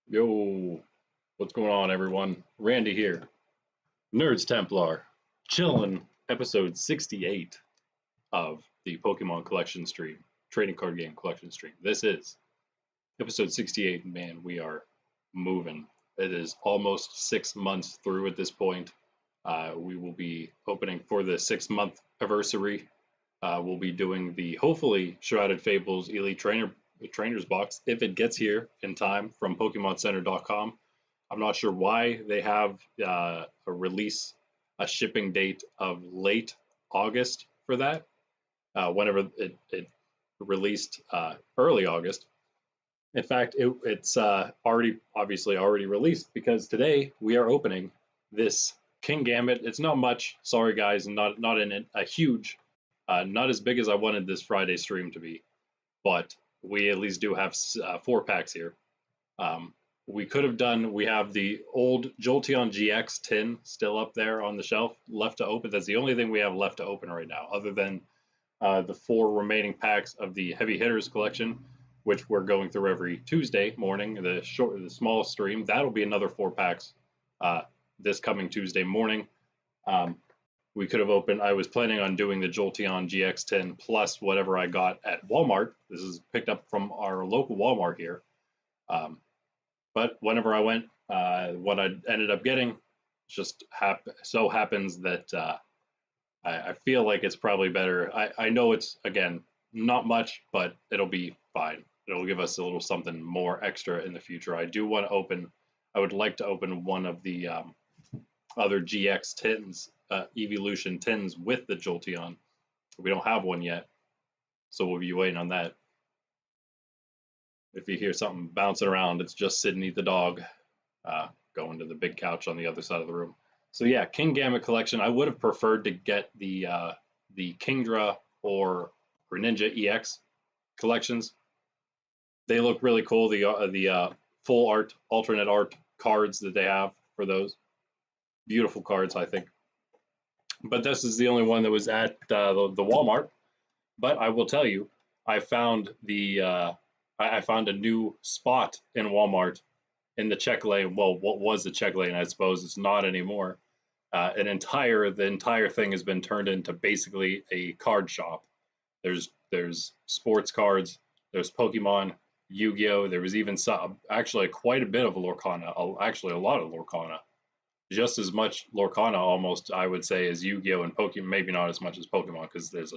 Yo, what's going on, everyone? Randy here. Nerds Templar. Chillin, episode 68 of the Pokemon collection stream, trading card game collection stream. This is episode 68. Man, we are moving. It is almost 6 months through at this point. We will be opening for the 6 month anniversary. We'll be doing the hopefully Shrouded Fables Elite Trainers box if it gets here in time from PokemonCenter.com. I'm not sure why they have a shipping date of late August for that. Whenever it released early August. In fact, it's obviously already released because today we are opening this Kingambit. It's not much, sorry guys, not in a huge, not as big as I wanted this Friday stream to be, but we at least do have 4 packs here. We could have done, we have the old Jolteon GX tin still up there on the shelf left to open. That's the only thing we have left to open right now, other than the 4 remaining packs of the Heavy Hitters collection, which we're going through every Tuesday morning, the small stream. That'll be another 4 packs this coming Tuesday morning. We could have opened, I was planning on doing the Jolteon GX 10 plus whatever I got at Walmart. This is picked up from our local Walmart here. But whenever I went, what I ended up getting just so happens that I feel like it's probably better. I know it's, again, not much, but it'll be fine. It'll give us a little something more extra in the future. I do want to open, I would like to open one of the other GX tins, Evolution tins with the Jolteon. We don't have one yet, so we'll be waiting on that. If you hear something bouncing around, it's just Sydney the dog going to the big couch on the other side of the room. So yeah, Kingambit collection. I would have preferred to get the Kingdra or Greninja EX collections. They look really cool. The full art, alternate art cards that they have for those. Beautiful cards, I think. But this is the only one that was at the Walmart. But I will tell you, I found I found a new spot in Walmart in the check lane. Well, what was the check lane? I suppose it's not anymore. The entire thing has been turned into basically a card shop. There's sports cards. There's Pokemon, Yu-Gi-Oh. There was even actually quite a bit of Lorcana. Actually, a lot of Lorcana. Just as much Lorcana, almost, I would say, as Yu-Gi-Oh and Pokemon. Maybe not as much as Pokemon, because there's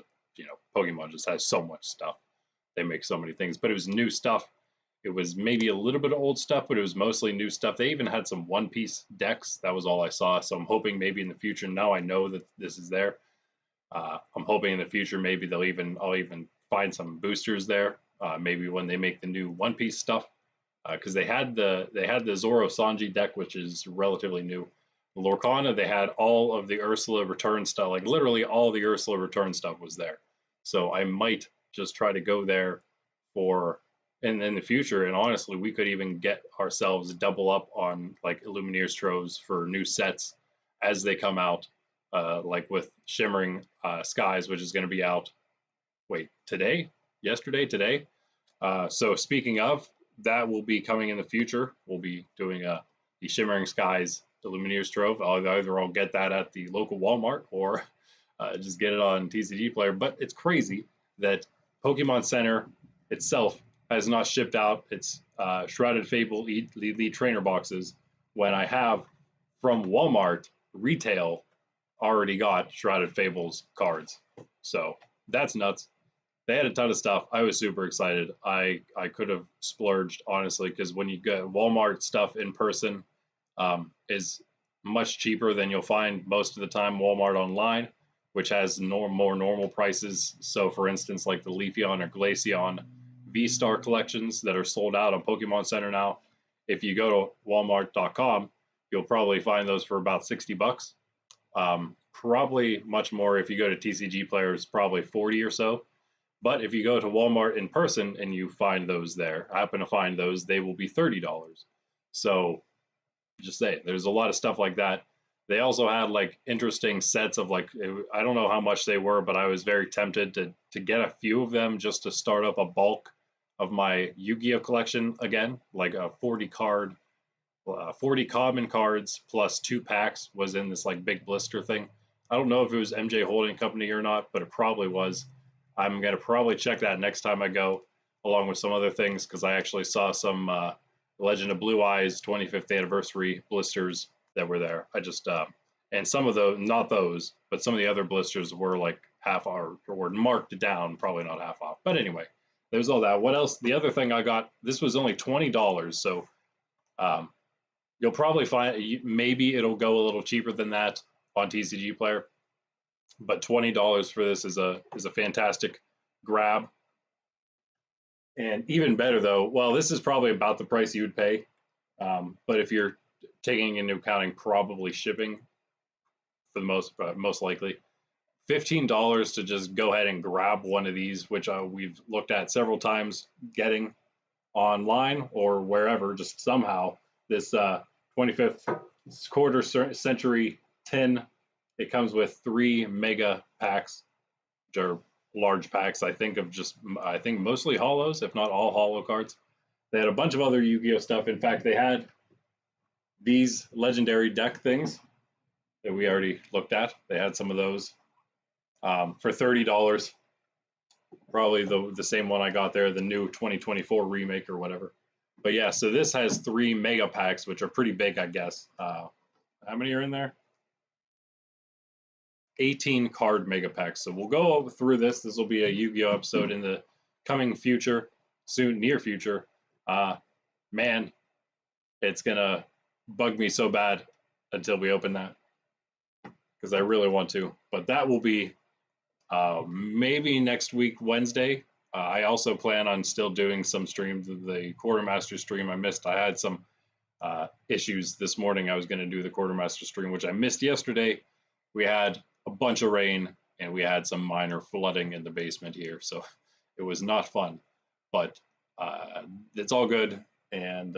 Pokemon just has so much stuff. They make so many things, but it was new stuff. It was maybe a little bit of old stuff, but it was mostly new stuff. They even had some One Piece decks. That was all I saw. So I'm hoping maybe in the future, now I know that this is there. I'm hoping in the future maybe I'll even find some boosters there. Maybe when they make the new One Piece stuff, because they had the Zoro Sanji deck, which is relatively new. Lorcana, they had all of the Ursula return stuff, like literally all the Ursula return stuff was there. So I might just try to go there for in the future, and honestly, we could even get ourselves double up on like Illumineers troves for new sets as they come out, like with Shimmering Skies, which is going to be out. Wait, today? Yesterday? Today? So speaking of, that will be coming in the future. We'll be doing the Shimmering Skies Illumineers trove. I'll get that at the local Walmart or just get it on TCGPlayer. But it's crazy that Pokemon Center itself has not shipped out its Shrouded Fable Elite Trainer boxes when I have from Walmart retail already got Shrouded Fables cards. So that's nuts. They had a ton of stuff. I was super excited. I could have splurged, honestly, because when you get Walmart stuff in person is much cheaper than you'll find most of the time Walmart online, which has more normal prices. So for instance, like the Leafeon or Glaceon V-Star collections that are sold out on Pokemon Center now, if you go to walmart.com, you'll probably find those for about $60. Probably much more if you go to TCGPlayer, it's probably 40 or so. But if you go to Walmart in person and you find those there, happen to find those, they will be $30. So just say there's a lot of stuff like that. They also had like interesting sets of like, I don't know how much they were, but I was very tempted to get a few of them just to start up a bulk of my Yu-Gi-Oh collection again, like a 40 common cards plus 2 packs was in this like big blister thing. I don't know if it was MJ Holding Company or not, but it probably was. I'm gonna probably check that next time I go, along with some other things, because I actually saw some Legend of Blue Eyes 25th anniversary blisters that were there. I just and some of those, not those, but some of the other blisters were like half off or marked down, probably not half off. But anyway, there's all that. What else? The other thing I got, this was only $20, so you'll probably find maybe it'll go a little cheaper than that on TCG Player, but $20 for this is a fantastic grab. And even better though, well, this is probably about the price you would pay, but if you're taking into accounting probably shipping for the most likely, $15 to just go ahead and grab one of these, which we've looked at several times getting online or wherever, just somehow. This 25th quarter century tin, it comes with 3 mega packs, which are large packs. I think mostly holos, if not all holo cards. They had a bunch of other Yu-Gi-Oh stuff. In fact, they had these legendary deck things that we already looked at. They had some of those for $30. Probably the same one I got there, the new 2024 remake or whatever. But yeah, so this has 3 mega packs, which are pretty big, I guess. How many are in there? 18 card mega packs. So we'll go through this. This will be a Yu-Gi-Oh episode in the coming future, near future. Man, it's gonna bug me so bad until we open that, because I really want to. But that will be maybe next week, Wednesday. I also plan on still doing some streams. The Quartermaster stream I missed. I had some issues this morning. I was going to do the Quartermaster stream, which I missed yesterday. We had a bunch of rain and we had some minor flooding in the basement here, so it was not fun. But it's all good, and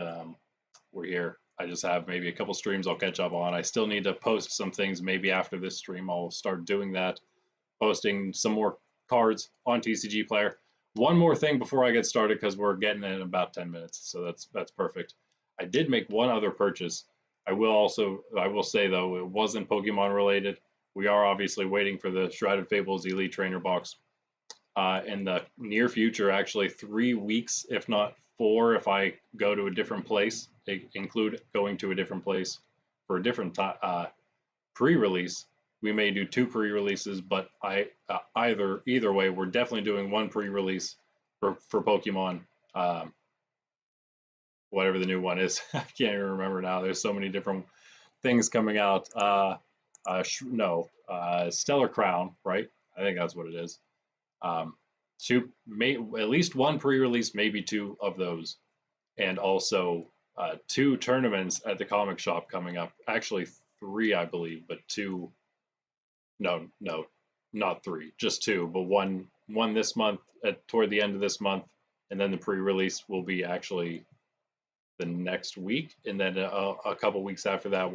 we're here. I just have maybe a couple streams I'll catch up on. I still need to post some things. Maybe after this stream, I'll start doing that, posting some more cards on TCG Player. One more thing before I get started, because we're getting in about 10 minutes, so that's perfect. I did make one other purchase. I will say though, it wasn't Pokemon related. We are obviously waiting for the Shrouded Fables Elite Trainer box in the near future. Actually, 3 weeks, if not 4, if I go to a different place. They include going to a different place for a different pre-release. We may do 2 pre-releases, but either way, we're definitely doing 1 pre-release for Pokemon. Whatever the new one is, I can't even remember now. There's so many different things coming out. Stellar Crown, right? I think that's what it is. At least 1 pre-release, maybe 2 of those, and also 2 tournaments at the comic shop coming up. Actually 3, I believe, but 2. No, not 3, just 2. But one this month, toward the end of this month, and then the pre-release will be actually the next week, and then a couple weeks after that,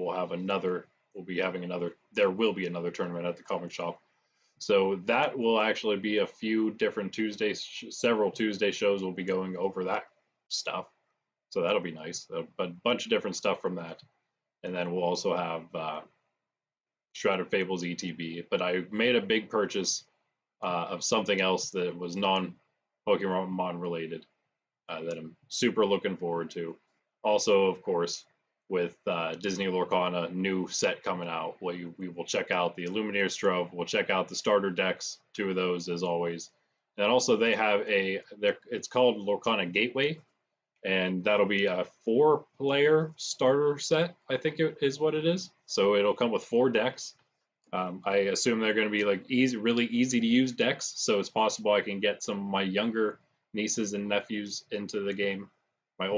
there will be another tournament at the comic shop. So that will actually be a few different several Tuesday shows will be going over that stuff. So that'll be nice. A bunch of different stuff from that. And then we'll also have Shrouded Fables ETB. But I made a big purchase of something else that was non-Pokemon related that I'm super looking forward to. Also, of course, with Disney Lorcana new set coming out, we will check out the Illuminator Strove. We'll check out the starter decks, 2 of those as always. And also they have it's called Lorcana Gateway, and that'll be a 4-player starter set, I think it is what it is. So it'll come with 4 decks. I assume they're going to be like really easy to use decks, so it's possible I can get some of my younger nieces and nephews into the game. The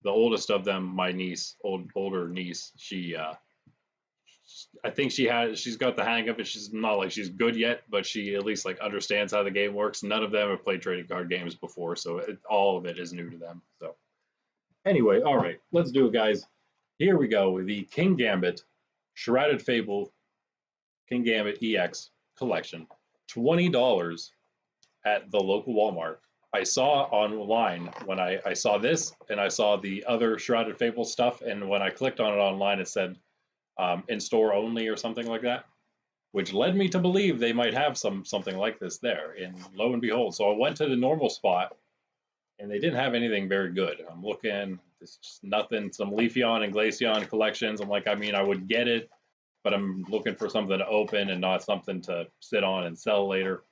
oldest of them, my niece, older niece, I think she's got the hang of it. She's not like she's good yet, but she at least like understands how the game works. None of them have played trading card games before, so all of it is new to them. So anyway, all right, let's do it, guys. Here we go with the Kingambit Shrouded Fable Kingambit EX collection. $20 at the local Walmart. I saw online when I saw this and I saw the other Shrouded Fables stuff, and when I clicked on it online, it said in store only or something like that, which led me to believe they might have something like this there. And lo and behold, so I went to the normal spot, and they didn't have anything very good. I'm looking, there's just nothing. Some Leafeon and Glaceon collections. I'm like, I mean, I would get it, but I'm looking for something to open and not something to sit on and sell later.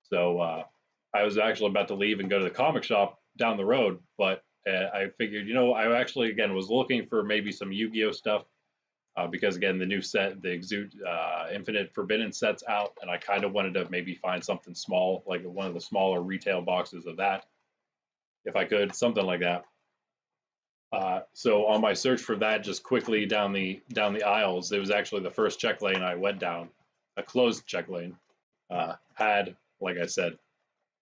So I was actually about to leave and go to the comic shop down the road, but I figured, you know, I actually again was looking for maybe some Yu-Gi-Oh stuff because again the new set, the Exude Infinite Forbidden set's out, and I kind of wanted to maybe find something small, like one of the smaller retail boxes of that, if I could, something like that. So on my search for that, just quickly down the aisles, it was actually the first check lane I went down, a closed check lane, had, like I said,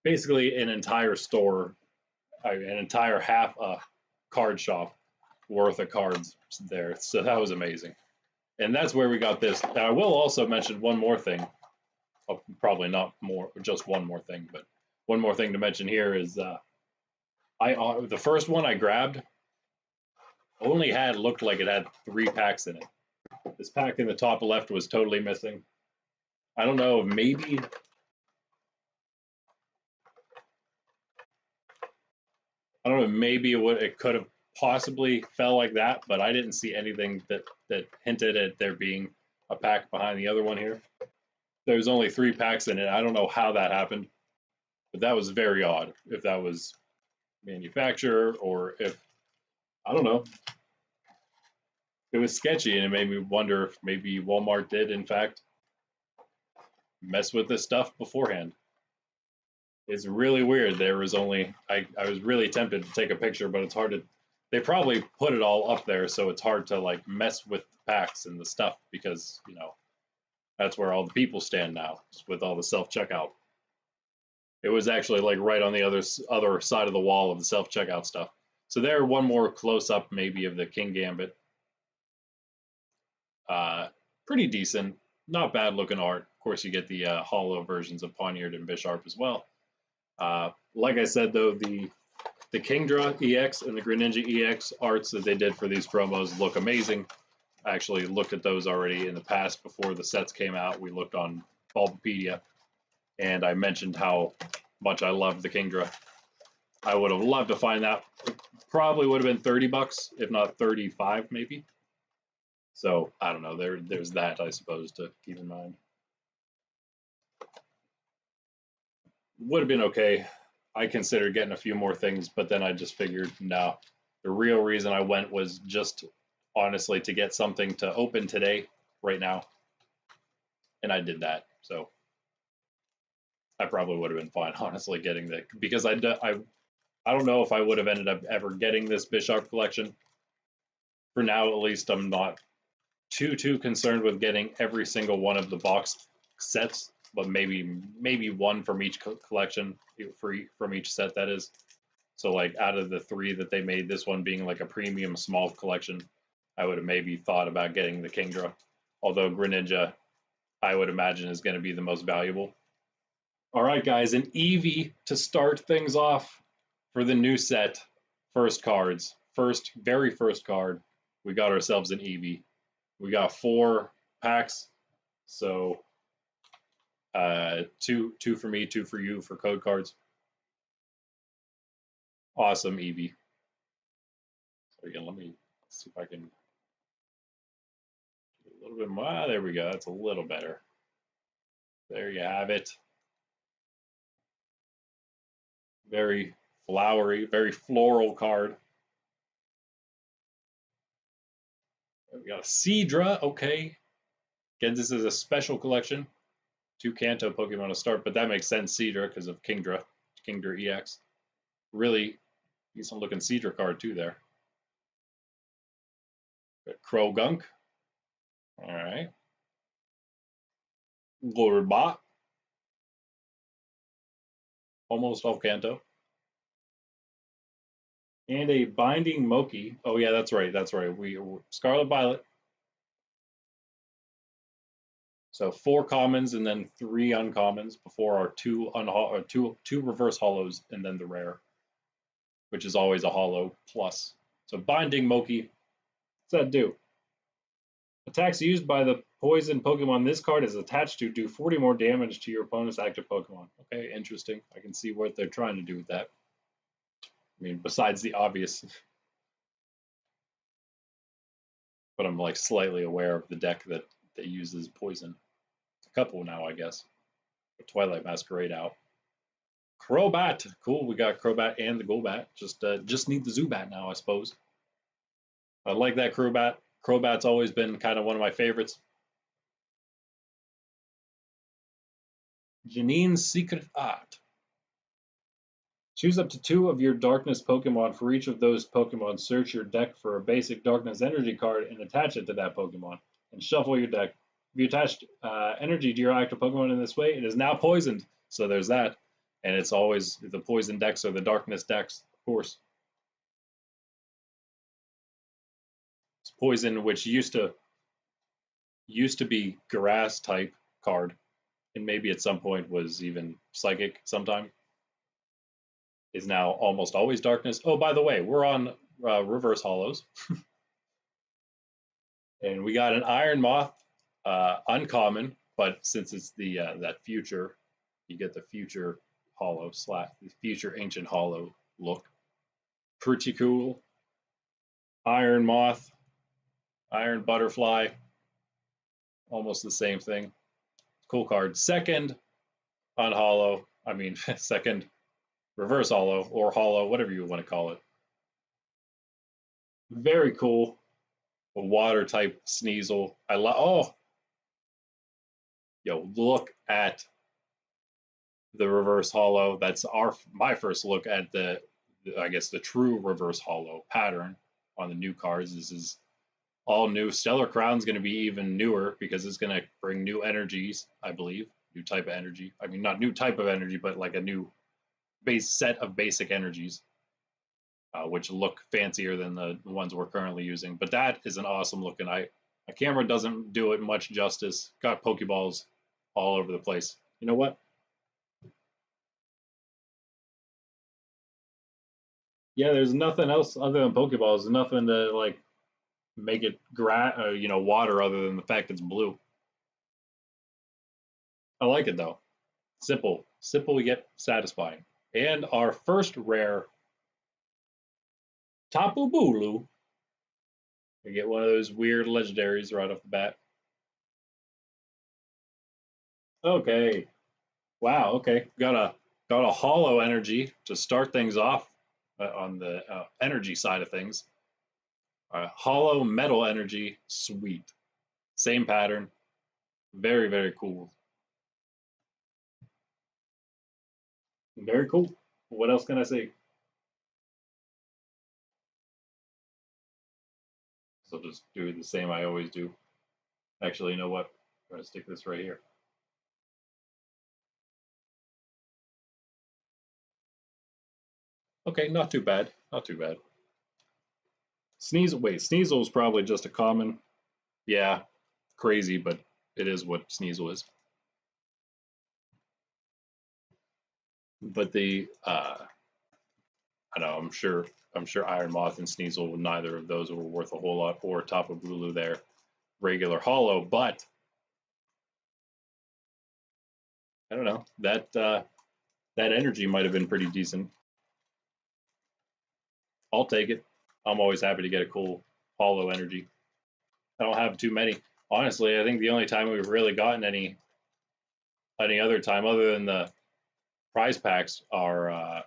basically an entire store, an entire half card shop worth of cards there. So that was amazing. And that's where we got this. Now, I will also mention one more thing. Well, probably not more, just one more thing, but one more thing to mention here is the first one I grabbed only looked like it had 3 packs in it. This pack in the top left was totally missing. I don't know, maybe it could have possibly fell like that, but I didn't see anything that hinted at there being a pack behind the other one here. There's only 3 packs in it. I don't know how that happened, but that was very odd. If that was manufacturer or if, I don't know. It was sketchy, and it made me wonder if maybe Walmart did, in fact, mess with this stuff beforehand. It's really weird. There was only, I was really tempted to take a picture, but it's hard to, they probably put it all up there, so it's hard to like mess with the packs and the stuff because, you know, that's where all the people stand now with all the self-checkout. It was actually like right on the other side of the wall of the self-checkout stuff. So there, one more close-up maybe of the Kingambit. Pretty decent, not bad looking art. Of course, you get the hollow versions of Poniard and Bisharp as well. Like I said, though, the Kingdra EX and the Greninja EX arts that they did for these promos look amazing. I actually looked at those already in the past before the sets came out. We looked on Bulbapedia, and I mentioned how much I loved the Kingdra. I would have loved to find that. Probably would have been $30, if not 35, maybe. So I don't know. There's that, I suppose, to keep in mind. Would have been okay. I considered getting a few more things, but then I just figured, no. The real reason I went was just honestly to get something to open today, right now, and I did that. So I probably would have been fine, honestly, getting that, because I don't know if I would have ended up ever getting this Bisharp collection. For now, at least, I'm not too concerned with getting every single one of the box sets, but maybe one from each collection, from each set, that is. So like out of the 3 that they made, this one being like a premium small collection, I would have maybe thought about getting the Kingdra. Although Greninja, I would imagine, is going to be the most valuable. All right, guys, an Eevee to start things off for the new set. First cards. Very first card, we got ourselves an Eevee. We got 4 packs, so 2 for me, 2 for you for code cards. Awesome Eevee. So again, let me see if I can do a little bit more. Ah, there we go. That's a little better. There you have it. Very flowery, very floral card. We got a Seadra. Okay. Again, this is a special collection. 2 Kanto Pokemon to start, but that makes sense, Seadra, because of Kingdra EX. Really decent looking Seadra card too there. Krogunk. All right. Golbat. Almost all Kanto. And a Binding Moki. Oh yeah, that's right. We Scarlet Violet. So 4 commons and then 3 uncommons before our two reverse hollows and then the rare, which is always a hollow plus. So Binding Moki, what's that do? Attacks used by the poison Pokemon this card is attached to do 40 more damage to your opponent's active Pokemon. Okay, interesting. I can see what they're trying to do with that. I mean, besides the obvious. But I'm like slightly aware of the deck that uses poison. A couple now, I guess. Twilight Masquerade out. Crobat, cool. We got Crobat and the Golbat. Just need the Zubat now, I suppose. I like that Crobat. Crobat's always been kind of one of my favorites. Janine's Secret Art. Choose up to 2 of your Darkness Pokemon. For each of those Pokemon, search your deck for a basic Darkness Energy card and attach it to that Pokemon. And shuffle your deck. If you attach energy to your active Pokemon in this way, it is now poisoned. So there's that. And it's always the poison decks or the darkness decks, of course. It's poison, which used to be grass type card, and maybe at some point was even psychic sometime. Is now almost always darkness. Oh, by the way, we're on reverse hollows. And we got an Iron Moth, uncommon, but since it's the that future, you get the future hollow / the future ancient hollow look. Pretty cool. Iron Moth, Iron Butterfly, almost the same thing. Cool card. Second on hollow, I mean second reverse hollow or hollow, whatever you want to call it. Very cool. A water type Sneasel. I love. Oh, yo, look at the reverse hollow. That's my first look at the I guess the true reverse hollow pattern on the new cards. This is all new. Stellar Crown's going to be even newer because it's going to bring new energies, I believe. New type of energy. I mean, not new type of energy, but like a new base set of basic energies. Which look fancier than the ones we're currently using. But that is an awesome looking. My camera doesn't do it much justice. Got Pokeballs all over the place. You know what? Yeah, there's nothing else other than Pokeballs. There's nothing to like make it water other than the fact it's blue. I like it though. Simple yet satisfying. And our first rare Tapu Bulu. We get one of those weird legendaries right off the bat. Okay. Wow. Okay. Got a hollow energy to start things off on the energy side of things. Hollow metal energy. Sweet. Same pattern. Very, very cool. Very cool. What else can I say? So just do the same I always do. Actually, you know what? I'm going to stick this right here. Okay, not too bad. Not too bad. Sneasel. Wait, Sneasel is probably just a common. Yeah, crazy, but it is what Sneasel is. But I know, I'm sure Iron Moth and Sneasel, neither of those were worth a whole lot, or Tapu Bulu there, regular hollow, but I don't know, that energy might have been pretty decent. I'll take it. I'm always happy to get a cool hollow energy. I don't have too many. Honestly, I think the only time we've really gotten any other time other than the prize packs are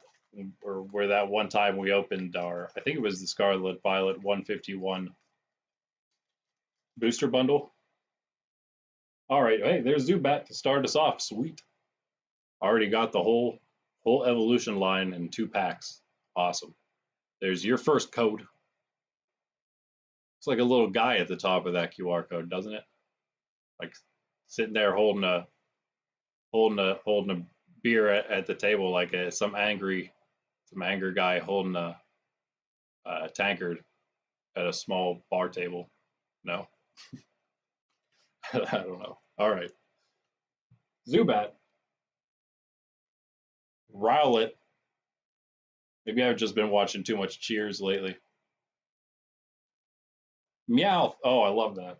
where that one time we opened I think it was the Scarlet Violet 151 booster bundle. All right, hey, there's Zubat to start us off. Sweet. Already got the whole evolution line in 2 packs. Awesome. There's your first code. It's like a little guy at the top of that QR code, doesn't it? Like sitting there holding a beer at the table, like some angry guy holding a tankard at a small bar table. No, I don't know. All right, Zubat, Rowlet. Maybe I've just been watching too much Cheers lately. Meowth. Oh, I love that.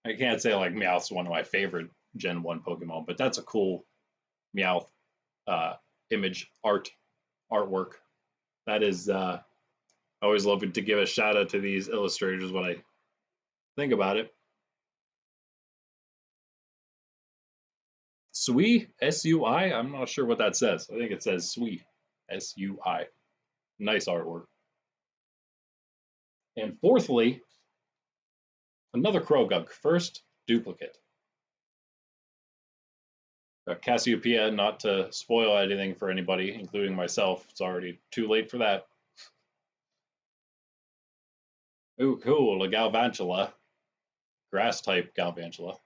I can't say like Meowth's one of my favorite Gen 1 Pokemon, but that's a cool Meowth image artwork. That is, I always love to give a shout out to these illustrators when I think about it. Sui, S-U-I, I'm not sure what that says. I think it says Sui, S-U-I. Nice artwork. And fourthly, another Croagunk, first duplicate. Cassiopeia, not to spoil anything for anybody, including myself. It's already too late for that. Ooh, cool, a Galvantula. Grass type Galvantula.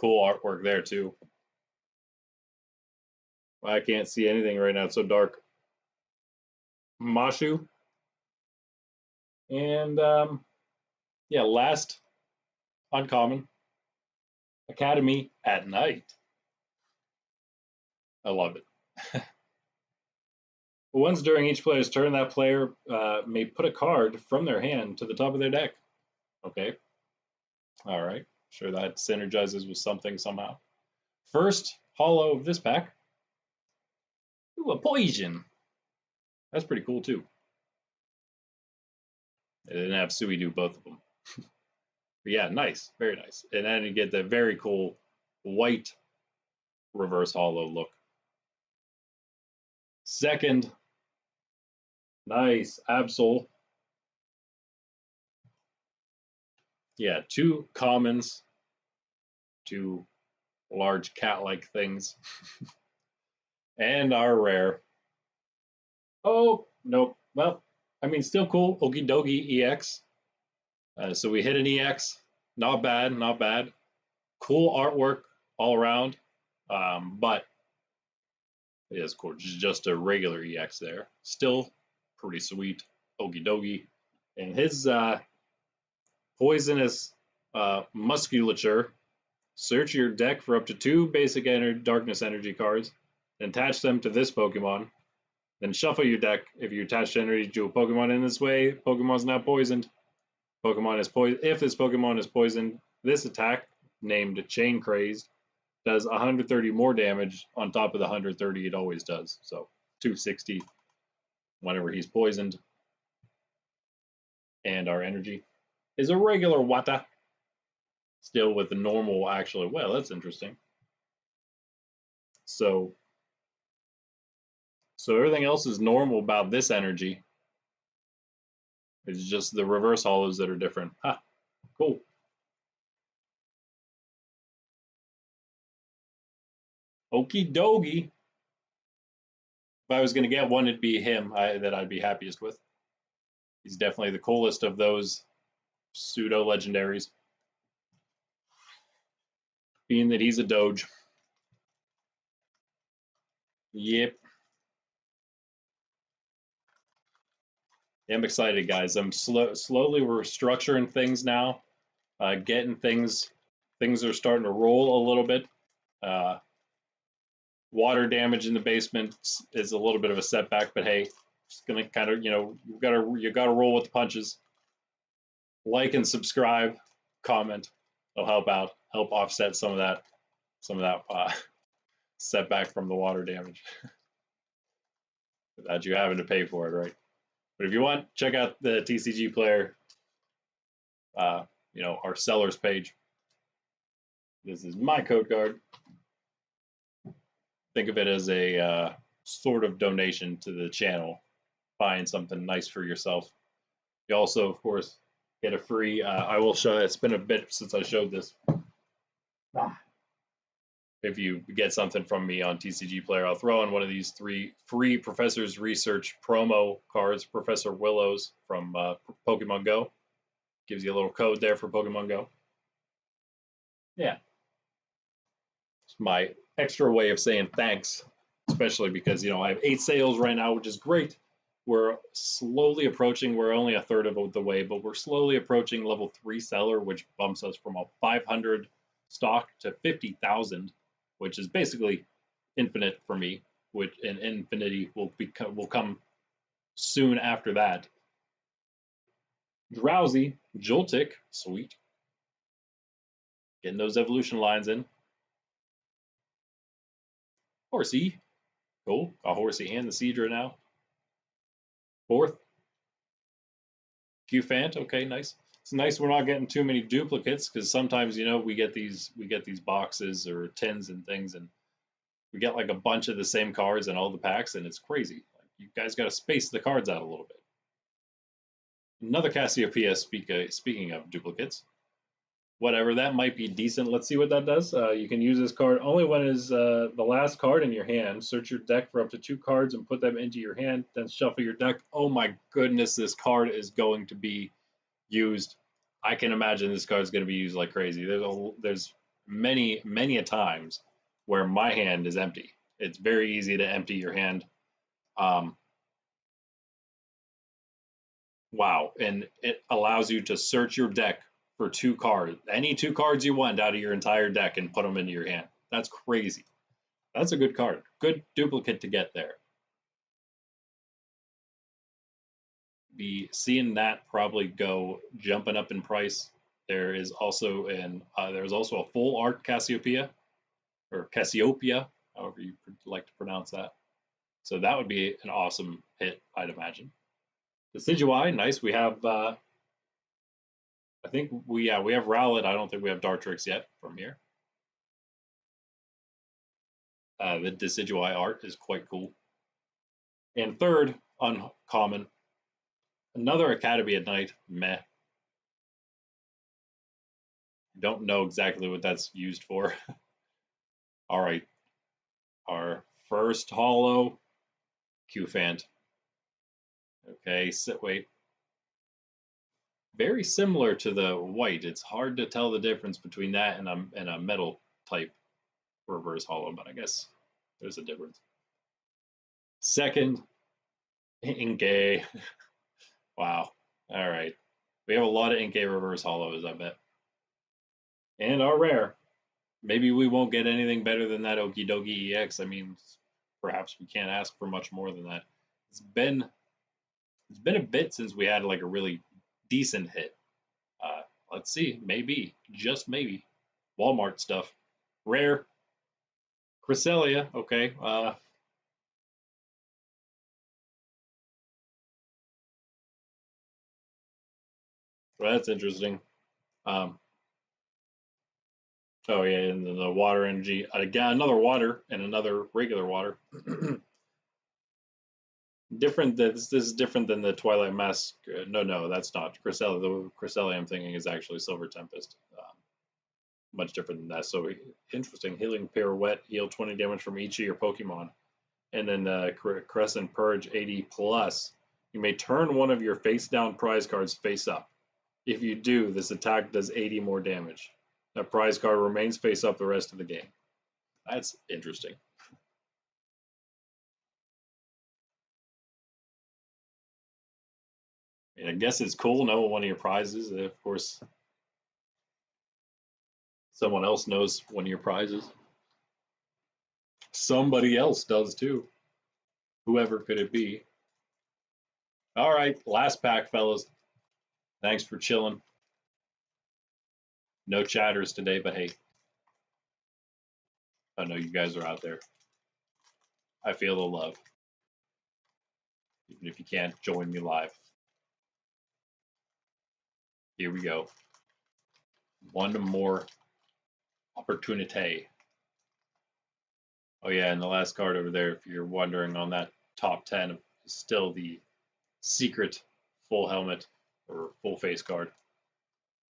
Cool artwork there too. I can't see anything right now, it's so dark. Mashu. And yeah, last uncommon, Academy at Night. I love it. Once during each player's turn, that player may put a card from their hand to the top of their deck. Okay. All right. Sure that synergizes with something somehow. First holo of this pack. Ooh, a Poison. That's pretty cool too. They didn't have Sui do both of them. But yeah, nice. Very nice. And then you get the very cool white reverse holo look. Second, nice Absol. Yeah, two commons, two large cat-like things, and our rare. Oh, nope. Well, I mean, still cool. Okie dokie EX. So we hit an EX. Not bad, not bad. Cool artwork all around, but it is cool. Just a regular EX there. Still pretty sweet. Okie dokie. And his poisonous musculature. Search your deck for up to 2 basic darkness energy cards, and attach them to this Pokemon. Then shuffle your deck. If you attach energy to a Pokemon in this way, Pokemon's not poisoned. Pokemon is if this Pokemon is poisoned, this attack, named Chain Crazed, does 130 more damage on top of the 130 it always does. So 260 whenever he's poisoned. And our energy is a regular Wata. Still with the normal, actually. Well, that's interesting. So everything else is normal about this energy. It's just the reverse holos that are different. Ha, cool. Okie dokie. If I was going to get one, it'd be him that I'd be happiest with. He's definitely the coolest of those pseudo legendaries. Being that he's a Doge. Yep. I'm excited, guys. I'm slowly restructuring things now, getting things are starting to roll a little bit. Water damage in the basement is a little bit of a setback, but hey, just gonna kind of, you gotta roll with the punches. Like and subscribe, comment. It'll help out, help offset some of that setback from the water damage. Without you having to pay for it, right? But if you want, check out the TCG Player, our sellers page. This is my code card. Think of it as a sort of donation to the channel, buying something nice for yourself. You also, of course, get a free, I will show, it's been a bit since I showed this. If you get something from me on TCG Player, I'll throw in one of these 3 free Professor's Research promo cards, Professor Willows from Pokemon Go. Gives you a little code there for Pokemon Go. Yeah. It's my extra way of saying thanks, especially because, I have 8 sales right now, which is great. We're slowly approaching, we're only a third of the way, but we're slowly approaching level 3 seller, which bumps us from a 500 stock to 50,000, which is basically infinite for me, which and infinity will come soon after that. Drowsy, Joltik, sweet. Getting those evolution lines in. Horsey, cool. Got Horsey and the Seadra now. Fourth, Qfant, okay, nice. It's nice we're not getting too many duplicates, because sometimes, you know, we get these boxes or tins and things, and we get like a bunch of the same cards in all the packs, and it's crazy. Like, you guys got to space the cards out a little bit. Another Cassiopeia, speaking of duplicates. Whatever, that might be decent. Let's see what that does. You can use this card only when it is the last card in your hand. Search your deck for up to 2 cards and put them into your hand, then shuffle your deck. Oh my goodness, this card is going to be used. I can imagine this card is going to be used like crazy. There's many a times where my hand is empty. It's very easy to empty your hand. Wow, and it allows you to search your deck for 2 cards, any 2 cards you want out of your entire deck, and put them into your hand. That's crazy. That's a good card. Good duplicate to get there. Be seeing that probably go jumping up in price. There is also there's also a full art Cassiopeia, or Cassiopeia, however you like to pronounce that. So that would be an awesome hit, I'd imagine. The Decidueye, nice. We have I think we have Rowlet. I don't think we have Dartrix yet from here. The Decidueye art is quite cool. And third, uncommon, another Academy at Night, meh. Don't know exactly what that's used for. All right, our first holo, Qfant. Okay, wait. Very similar to the white. It's hard to tell the difference between that and a metal type reverse holo, but I guess there's a difference. Second, Inkay. Wow. All right. We have a lot of Inkay reverse holos, I bet. And our rare. Maybe we won't get anything better than that Okie Dokie EX. I mean, perhaps we can't ask for much more than that. It's been a bit since we had like a really decent hit. Let's see, maybe, just maybe. Walmart stuff. Rare. Cresselia, okay. Well, that's interesting. Oh yeah, and the water energy. Again, another water and another regular water. Different. This is different than the Twilight Mask. No, that's not Cresselia. The Cresselia I'm thinking is actually Silver Tempest. Much different than that. So interesting. Healing Pirouette, heal 20 damage from each of your Pokemon, and then Crescent Purge 80 plus. You may turn one of your face down prize cards face up. If you do, this attack does 80 more damage. That prize card remains face up the rest of the game. That's interesting. And I guess it's cool knowing one of your prizes. Of course, someone else knows one of your prizes. Somebody else does too. Whoever could it be? All right, last pack, fellas. Thanks for chilling. No chatters today, but hey, I know you guys are out there. I feel the love, even if you can't join me live. Here we go. One more opportunity. Oh yeah, and the last card over there, if you're wondering, on that top 10, is still the secret full helmet or full face card.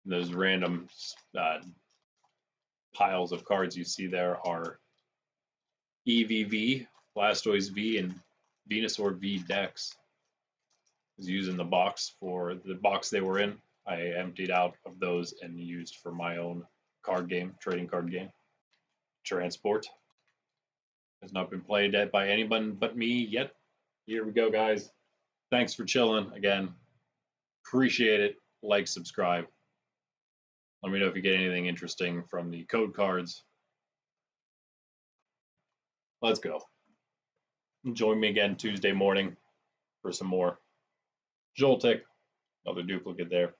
And those random piles of cards you see there are EVV, Blastoise V, and Venusaur V decks. I was using the box for the box they were in. I emptied out of those and used for my own card game, trading card game. Transport has not been played by anyone but me yet. Here we go, guys. Thanks for chilling again. Appreciate it. Like, subscribe. Let me know if you get anything interesting from the code cards. Let's go. Join me again Tuesday morning for some more Joltik. Another duplicate there.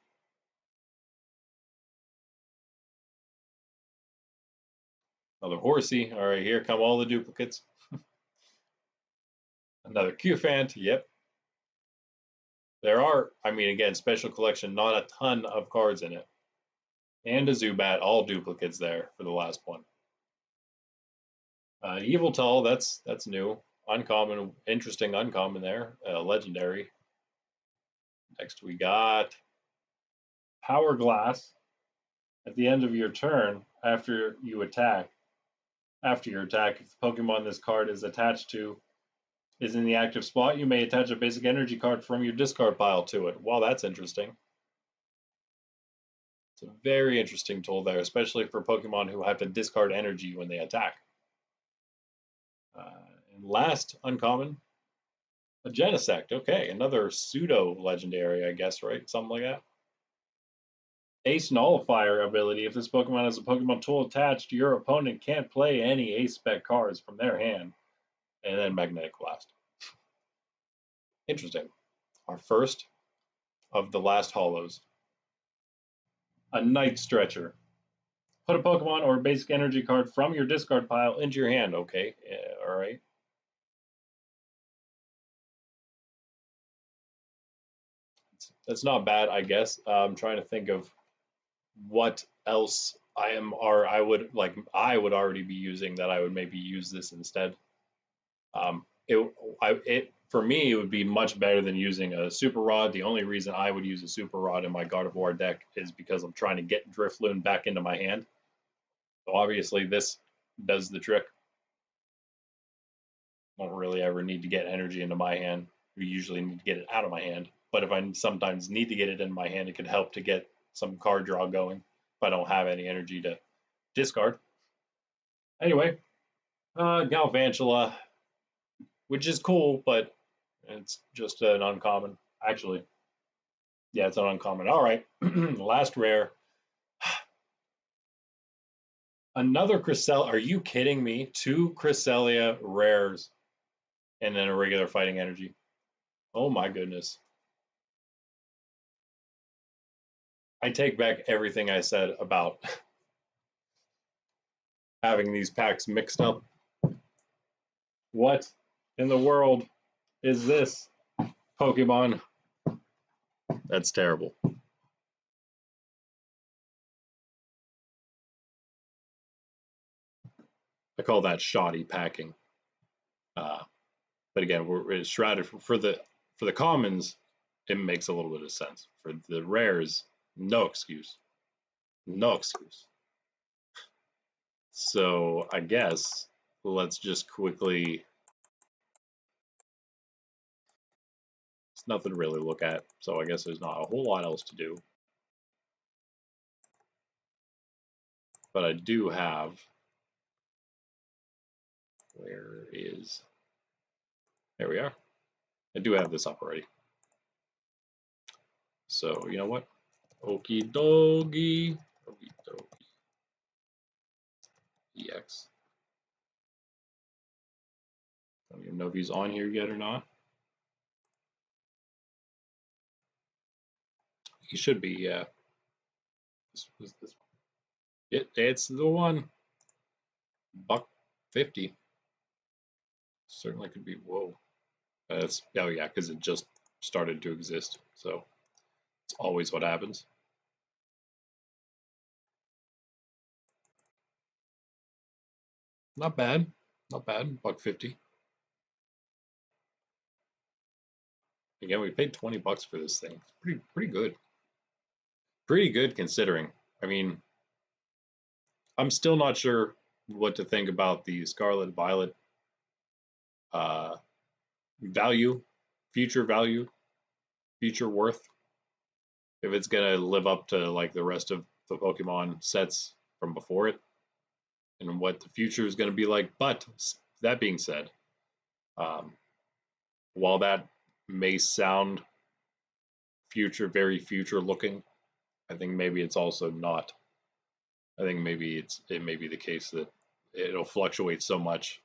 Another Horsey. All right, here come all the duplicates. Another Q-Fant. Yep. There are, I mean, again, special collection, not a ton of cards in it. And a Zubat, all duplicates there for the last one. Yveltal, that's new. Uncommon, interesting uncommon there. Legendary. Next we got Power Glass. At the end of your turn, after your attack, if the Pokemon this card is attached to is in the active spot, you may attach a basic energy card from your discard pile to it. Wow, that's interesting. It's a very interesting tool there, especially for Pokemon who have to discard energy when they attack. And last uncommon, a Genesect. Okay, another pseudo legendary, I guess, right? Something like that. Ace Nullifier ability. If this Pokemon has a Pokemon tool attached, your opponent can't play any Ace Spec cards from their hand. And then Magnetic Blast. Interesting. Our first of the last hollows. A Night Stretcher. Put a Pokemon or a basic energy card from your discard pile into your hand. Okay, yeah, all right. That's not bad, I guess. I'm trying to think of what else I would already be using that I would maybe use this instead. For me, it would be much better than using a Super Rod. The only reason I would use a Super Rod in my Gardevoir deck is because I'm trying to get Drifloon back into my hand. So obviously this does the trick. I don't really ever need to get energy into my hand. We usually need to get it out of my hand. But if I sometimes need to get it in my hand, it could help to get some card draw going if I don't have any energy to discard. Anyway, Galvantula, which is cool, but it's just an uncommon. Actually, yeah, it's an uncommon. All right, last rare. Another Cresselia. Are you kidding me? 2 Cresselia rares and then a regular fighting energy. Oh my goodness. I take back everything I said about having these packs mixed up. What in the world is this, Pokemon? That's terrible. I call that shoddy packing. But again, we're shrouded for the commons. It makes a little bit of sense. For the rares, no excuse. No excuse. So I guess let's just quickly. It's nothing to really look at, so I guess there's not a whole lot else to do. But I do have. Where is. There we are. I do have this up already. So, you know what? Okie dokie. Okie dokie. EX. I don't even know if he's on here yet or not. He should be, yeah. This was this one. It's the one. $1.50. Certainly could be. Whoa. Oh yeah, because it just started to exist. So it's always what happens. Not bad. Not bad. $1.50. Again, we paid $20 for this thing. Pretty good. Pretty good considering. I mean, I'm still not sure what to think about the Scarlet Violet value, future worth. If it's gonna live up to like the rest of the Pokemon sets from before it, and what the future is gonna be like. But that being said, while that may sound very future looking, I think maybe it's also not I think maybe it may be the case that it'll fluctuate so much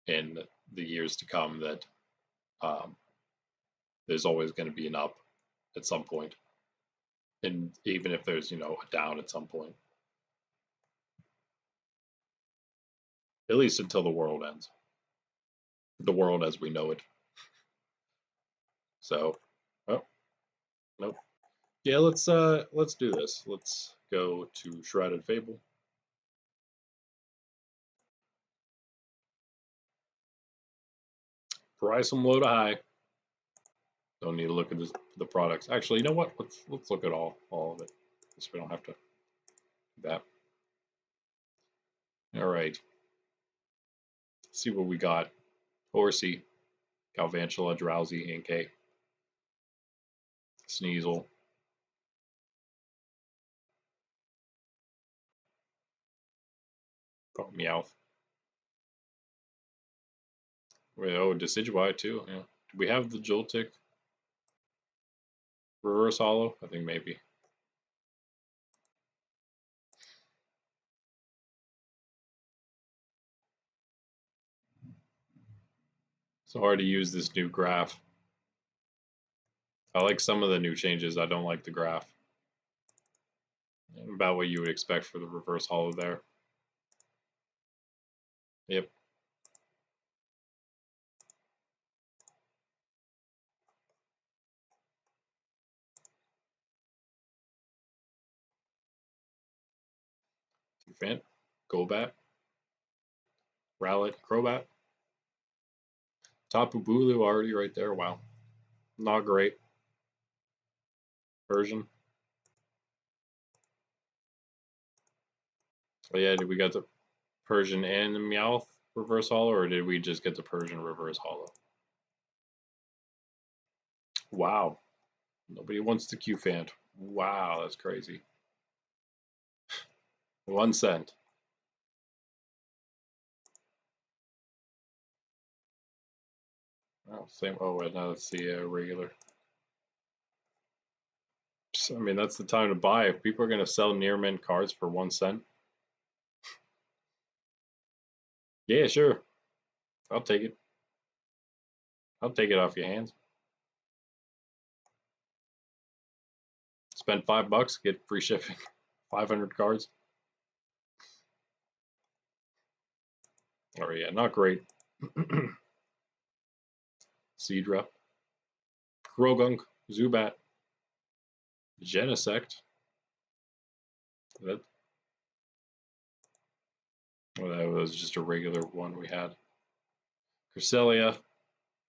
in the years to come that um, there's always going to be an up at some point, and even if there's a down at some point, at least until the world ends, the world as we know it. So, oh nope, yeah, let's do this. Let's go to Shrouded Fable. Price them low to high. Don't need to look at the products. Actually, you know what? Let's look at all of it, so we don't have to do that. All right. See what we got. Horsey, Galvantula, Drowsy, Inkay, Sneasel, Meowth. Oh, Decidueye too. Yeah. Do we have the Joltik Reverse Hollow? I think maybe. So hard to use this new graph. I like some of the new changes. I don't like the graph. About what you would expect for the Reverse Hollow there. Yep. Fant, Golbat, Rowlet, Crobat, Tapu Bulu already right there. Wow. Not great. Persian. Oh yeah, did we get the Persian and the Meowth Reverse Hollow, or did we just get the Persian Reverse Hollow? Wow. Nobody wants the Q-Fant. Wow, that's crazy. 1 cent. Oh, same. Oh, wait, now let's see regular. I mean, that's the time to buy. If people are going to sell near mint cards for 1 cent, yeah, sure. I'll take it. I'll take it off your hands. Spend $5, get free shipping. 500 cards. Oh yeah, not great. Seadra, Krogunk, Zubat, Genesect. That, well, that was just a regular one we had. Cresselia,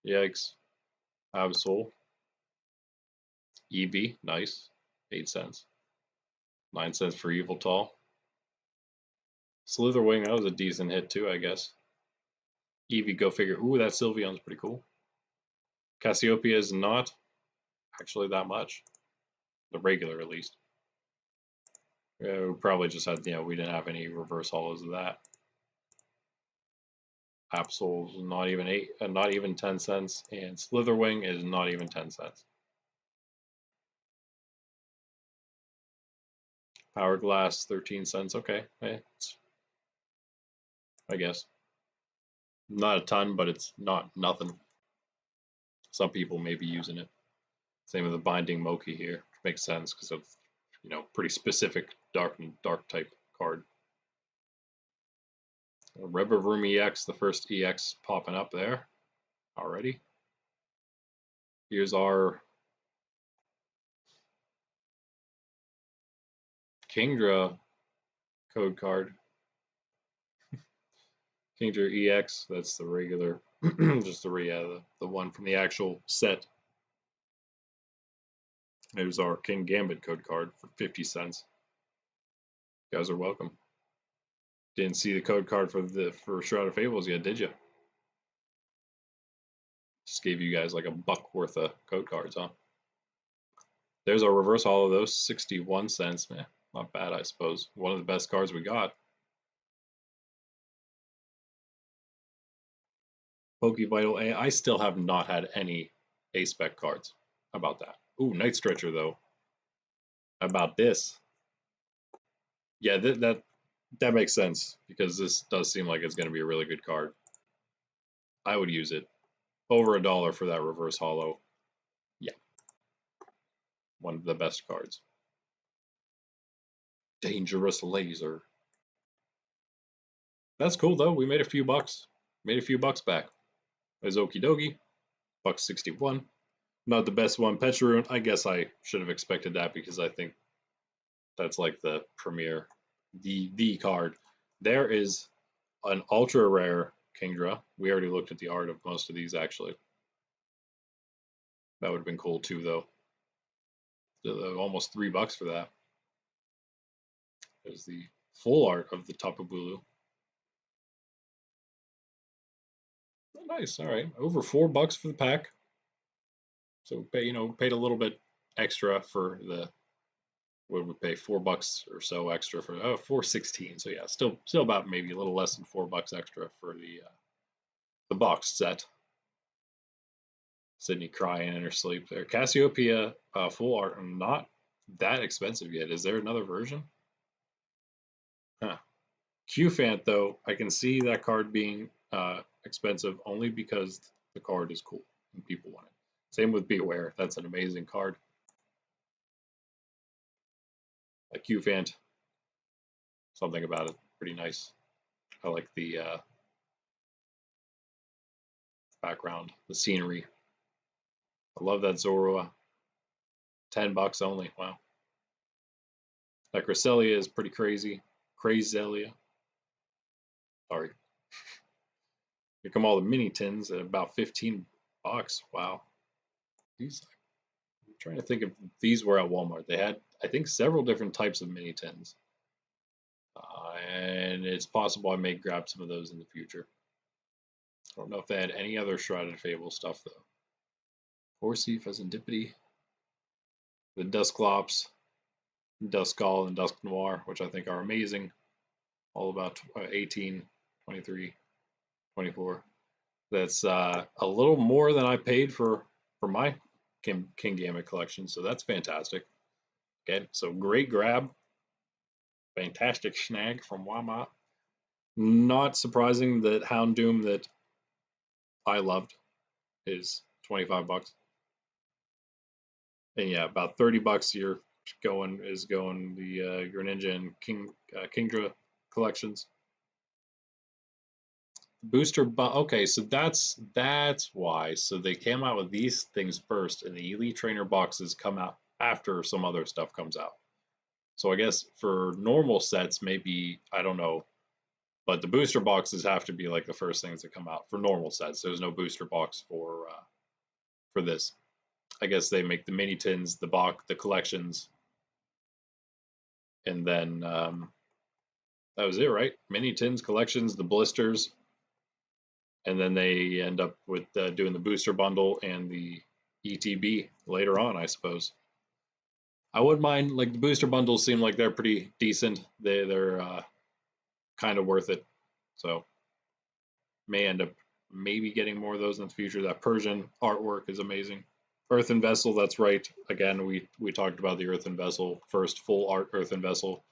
yikes. Absol, Eevee, nice, 8 cents. 9 cents for Yveltal. Slitherwing, that was a decent hit too, I guess. Eevee, go figure. Ooh, that Sylveon's pretty cool. Cassiopeia is not actually that much. The regular, at least. Yeah, we probably just had, we didn't have any reverse hollows of that. Absol's not even 10 cents, and Slitherwing is not even 10 cents. Hourglass, 13 cents. Okay, I guess. Not a ton, but it's not nothing. Some people may be using it. Same with the Binding Moki here, which makes sense because of, pretty specific dark type card. Revavroom EX, the first EX popping up there already. Here's our Kingdra code card. Kingdra EX, that's the regular, just the one from the actual set. There's our Kingambit code card for 50 cents. You guys are welcome. Didn't see the code card for Shrouded Fables yet, did you? Just gave you guys like $1 worth of code cards, huh? There's our reverse hollow, those 61 cents, man. Not bad, I suppose. One of the best cards we got. Pokevital, I still have not had any A-Spec cards. How about that? Ooh, Night Stretcher, though. How about this? Yeah, that makes sense because this does seem like it's going to be a really good card. I would use it. Over $1 for that reverse holo. Yeah. One of the best cards. Dangerous laser. That's cool though. We made a few bucks. Made a few bucks back. There's Okie dokie. $1.61. Not the best one. Pecharoon, I guess I should have expected that because I think that's like the premier, the card. There is an ultra rare Kingdra. We already looked at the art of most of these actually. That would have been cool too though. Almost $3 for that. There's the full art of the Tapu Bulu. Oh, nice. All right, over $4 for the pack. So paid a little bit extra for the. What would we pay? $4 or so extra for $4.16. So yeah, still about maybe a little less than $4 extra for the box set. Sydney crying in her sleep there. Cassiopeia full art, not that expensive yet. Is there another version? Huh. Q-Fant though, I can see that card being expensive only because the card is cool and people want it. Same with Beware. That's an amazing card. A Q-Fant. Something about it. Pretty nice. I like the background, the scenery. I love that Zorua. $10 only. Wow. That Cresselia is pretty crazy. Crazelia. Sorry. Here come all the mini tins at about $15. Wow. These. I'm trying to think if these were at Walmart. They had, I think, several different types of mini tins. And it's possible I may grab some of those in the future. I don't know if they had any other Shrouded Fables stuff though. Horsey, Pheasantipity, the Dusclops, Duskull, and Dusk Noir, which I think are amazing. All about 18, 23, 24. That's a little more than I paid for my Kingambit collection, so that's fantastic. Okay, so great grab. Fantastic snag from Walmart. Not surprising that Houndoom that I loved is $25. And yeah, about $30 you're going the Greninja and Kingdra collections. Booster, okay, so that's why. So they came out with these things first, and the Elite Trainer boxes come out after some other stuff comes out. So I guess for normal sets, maybe I don't know, but the booster boxes have to be like the first things that come out for normal sets. There's no booster box for this. I guess they make the mini tins, the box, the collections, and then that was it, right? Mini tins, collections, the blisters, and then they end up with doing the booster bundle and the ETB later on, I suppose. I wouldn't mind, like the booster bundles seem like they're pretty decent. They're kind of worth it. So may end up maybe getting more of those in the future. That Persian artwork is amazing. Earthen Vessel, that's right. Again, we talked about the Earthen Vessel, first full art Earthen Vessel.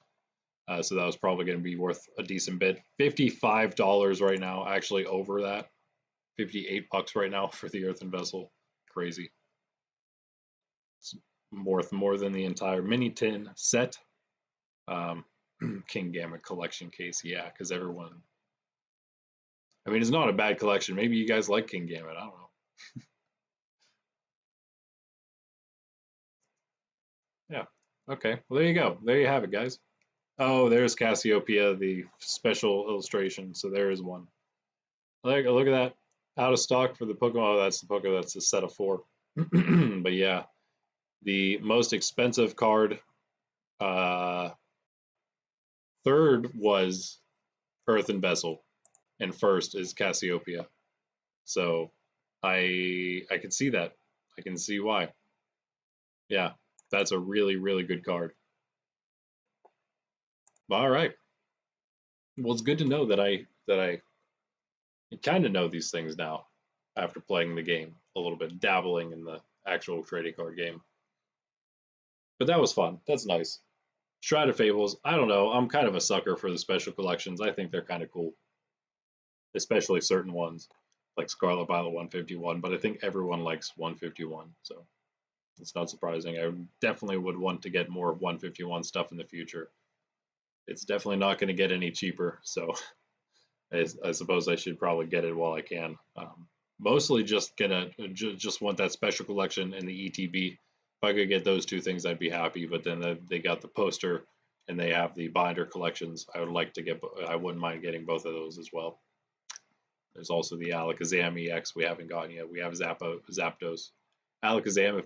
So that was probably going to be worth a decent bit. $55 right now, actually over that. $58 right now for the Earthen Vessel. Crazy. It's worth more than the entire mini tin set. Kingambit collection case, yeah, because everyone. I mean, it's not a bad collection. Maybe you guys like Kingambit. I don't know. Yeah. Okay. Well, there you go. There you have it, guys. Oh, there's Cassiopeia, the special illustration. So there is one. Look at that. Out of stock for the Pokemon. Oh, that's the Pokemon. That's a set of 4. But yeah, the most expensive card. Third was Earthen Vessel, and first is Cassiopeia. So I can see that. I can see why. Yeah, that's a really, really good card. All right. Well, it's good to know that I kind of know these things now after playing the game a little bit, dabbling in the actual trading card game. But that was fun. That's nice. Shrouded Fables, I don't know. I'm kind of a sucker for the special collections. I think they're kind of cool, especially certain ones like Scarlet Violet 151. But I think everyone likes 151, so it's not surprising. I definitely would want to get more 151 stuff in the future. It's definitely not going to get any cheaper, so I suppose I should probably get it while I can. Mostly just just want that special collection and the ETB. If I could get those two things, I'd be happy. But then they got the poster and they have the binder collections. I would like to get. I wouldn't mind getting both of those as well. There's also the Alakazam EX we haven't gotten yet. We have Zapdos. Alakazam,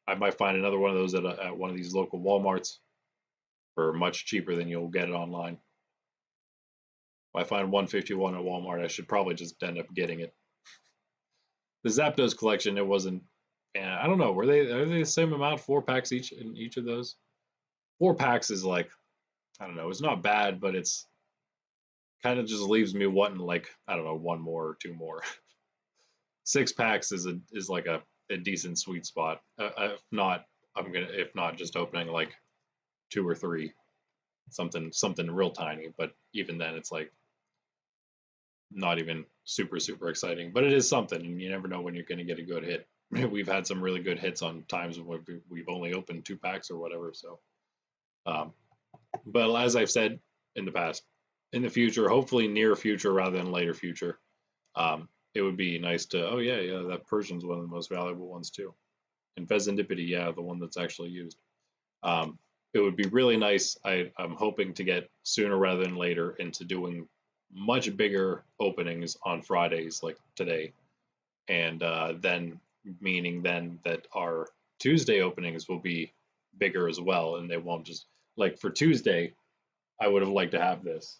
I might find another one of those at one of these local Walmarts for much cheaper than you'll get it online. If I find 151 at Walmart, I should probably just end up getting it. The Zapdos collection, it wasn't. I don't know. Are they the same amount? 4 packs each in each of those. 4 packs is like, I don't know. It's not bad, but it's kind of just leaves me wanting like, I don't know, one more or two more. 6 packs is like a decent sweet spot. If not, if not just opening like 2 or 3, something real tiny. But even then, it's like not even super exciting. But it is something, and you never know when you're going to get a good hit. We've had some really good hits on times when we've only opened 2 packs or whatever. So, but as I've said in the past, in the future, hopefully near future rather than later future, it would be nice to. Oh yeah, that Persian's one of the most valuable ones too, and Pheasantipity, yeah, the one that's actually used. It would be really nice. I'm hoping to get sooner rather than later into doing much bigger openings on Fridays like today, and then meaning then that our Tuesday openings will be bigger as well, and they won't just like for Tuesday. I would have liked to have this.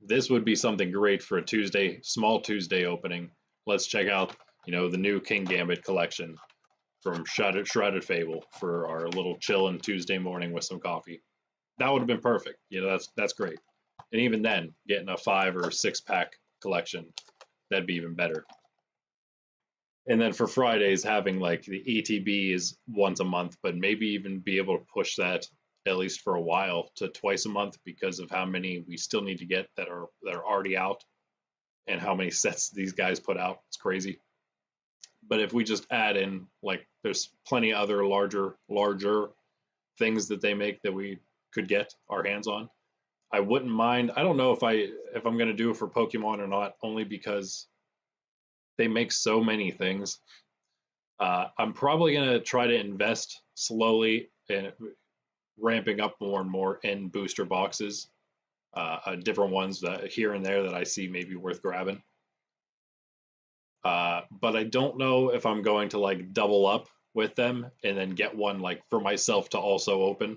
This would be something great for a Tuesday, small Tuesday opening. Let's check out, the new Kingambit collection from Shrouded Fable for our little chillin' Tuesday morning with some coffee. That would have been perfect. That's great. And even then, getting a 5 or 6 pack collection, that'd be even better. And then for Fridays, having like the ETB is once a month, but maybe even be able to push that at least for a while to twice a month because of how many we still need to get that are already out and how many sets these guys put out. It's crazy. But if we just add in like there's plenty of other larger things that they make that we could get our hands on. I wouldn't mind. I don't know if I'm going to do it for Pokemon or not, only because they make so many things. I'm probably going to try to invest slowly in ramping up more and more in booster boxes, different ones that here and there that I see maybe worth grabbing. But I don't know if I'm going to like double up with them and then get one like for myself to also open.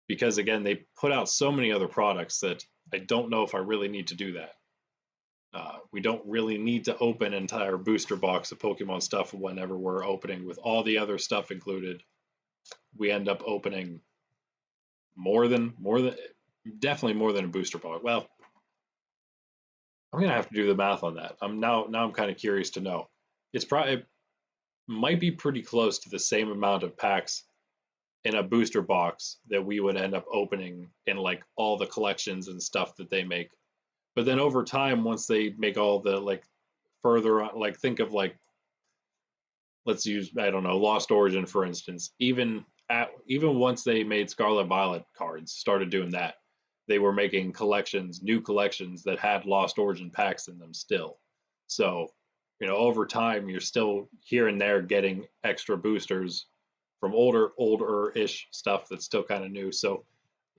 Because again, they put out so many other products that I don't know if I really need to do that. We don't really need to open an entire booster box of Pokemon stuff whenever we're opening with all the other stuff included. We end up opening definitely more than a booster box. Well, I'm gonna have to do the math on that. Now I'm kind of curious to know. It might be pretty close to the same amount of packs in a booster box that we would end up opening in like all the collections and stuff that they make. But then over time, once they make all the like further on, like think of like, let's use, I don't know, Lost Origin for instance. Even once they made Scarlet Violet cards, started doing that, they were making new collections that had Lost Origin packs in them still. So, over time, you're still here and there getting extra boosters from older-ish stuff that's still kind of new. So,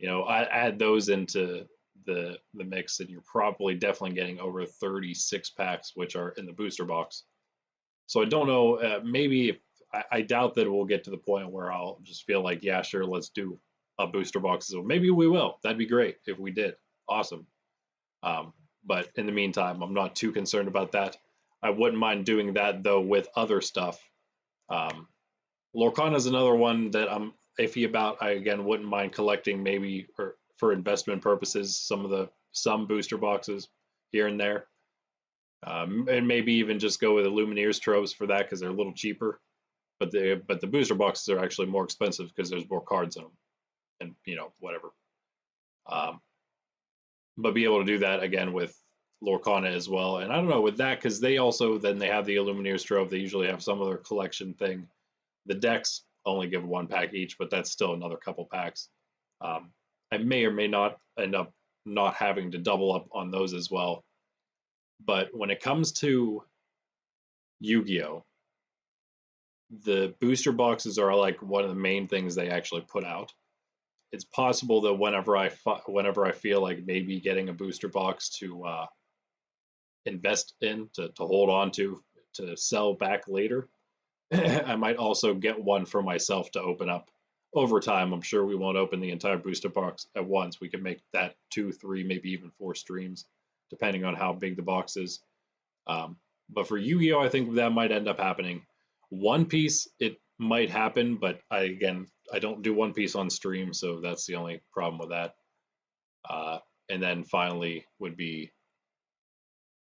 I add those into the mix, and you're probably definitely getting over 36 packs, which are in the booster box. So I don't know. Maybe I doubt that we'll get to the point where I'll just feel like, yeah, sure, let's do a booster box. So maybe we will. That'd be great if we did. Awesome. But in the meantime, I'm not too concerned about that. I wouldn't mind doing that though with other stuff. Lorcana is another one that I'm iffy about. I again wouldn't mind collecting maybe for investment purposes some booster boxes here and there, and maybe even just go with the Lumineers tropes for that because they're a little cheaper. but the booster boxes are actually more expensive because there's more cards in them, and whatever. But be able to do that again with Lorcana as well. And I don't know with that, because they also then they have the Illumineers Trove. They usually have some other collection thing. The decks only give 1 pack each, but that's still another couple packs. I may or may not end up not having to double up on those as well. But when it comes to Yu-Gi-Oh, the booster boxes are like one of the main things they actually put out. It's possible that whenever I feel like maybe getting a booster box to invest in, to hold on to sell back later, I might also get one for myself to open up over time. I'm sure we won't open the entire booster box at once. We can make that 2, 3, maybe even 4 streams, depending on how big the box is. But for Yu-Gi-Oh, I think that might end up happening. One Piece, it might happen, but I don't do One Piece on stream, so that's the only problem with that. And then finally would be,